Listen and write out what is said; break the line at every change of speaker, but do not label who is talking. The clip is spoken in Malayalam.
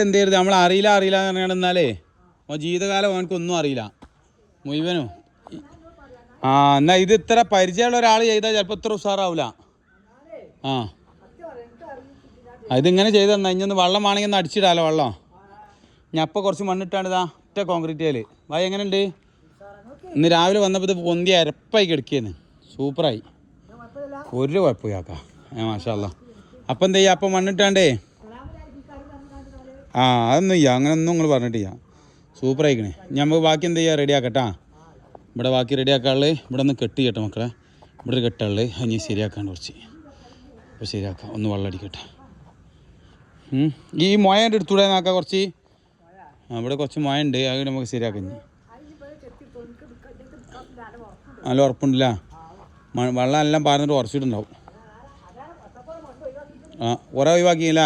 എന്ത് ചെയ്യരുത് നമ്മൾ അറിയില്ല എന്ന് പറഞ്ഞാൽ എന്നാലേ ജീവിതകാലം അവനക്കൊന്നും അറിയില്ല മുഴുവനും. എന്നാൽ ഇത് ഇത്ര പരിചയമുള്ള ഒരാൾ ചെയ്താൽ ചിലപ്പോൾ ഇത്ര ഉഷാറാവില്ല. ഇതിങ്ങനെ ചെയ്ത് തന്നാൽ ഇനി ഒന്ന് വെള്ളം വേണമെങ്കിൽ ഒന്ന് അടിച്ചിടാലോ വെള്ളം. ഞാൻ അപ്പോൾ കുറച്ച് മണ്ണിട്ടാണ്ട് ഇതാ ഒറ്റ കോൺക്രീറ്റ് ചെയ്യൽ. വായ എങ്ങനെയുണ്ട്? ഇന്ന് രാവിലെ വന്നപ്പോൾ ഇത് പൊന്തി അരപ്പായി കിടക്കിയെന്ന്. സൂപ്പറായി, ഒരു കുഴപ്പമില്ലാക്കാം. മാഷാ അല്ലാ. അപ്പം എന്ത് ചെയ്യുക? അപ്പം മണ്ണിട്ടാണ്ടേ അതൊന്നും ചെയ്യാം, അങ്ങനെ ഒന്നും നിങ്ങൾ പറഞ്ഞിട്ടില്ല. സൂപ്പറായിക്കണേ. നമുക്ക് ബാക്കി എന്ത് ചെയ്യുക? റെഡിയാക്കട്ടാ. ഇവിടെ ബാക്കി റെഡിയാക്കാനുള്ളത് ഇവിടെ ഒന്ന് കെട്ടി കേട്ടോ മക്കളെ. ഇവിടെ കെട്ടാനുള്ളത് ഇനി ശരിയാക്കാണ്ട് കുറച്ച്. അപ്പോൾ ശരിയാക്കാം. ഒന്ന് വെള്ളം അടിക്കട്ടെ. ഈ മൊയൻ്റെ എടുത്തൂടെ നോക്കാം കുറച്ച്. ഇവിടെ കുറച്ച് മൊയുണ്ട്, അത് നമുക്ക് ശരിയാക്കാം. ഇനി നല്ല ഉറപ്പുണ്ടല്ല. വെള്ളം എല്ലാം പാർന്നിട്ട് ഉറച്ചിട്ടുണ്ടാവും. കുറേ ഒഴിവാക്കിയില്ല.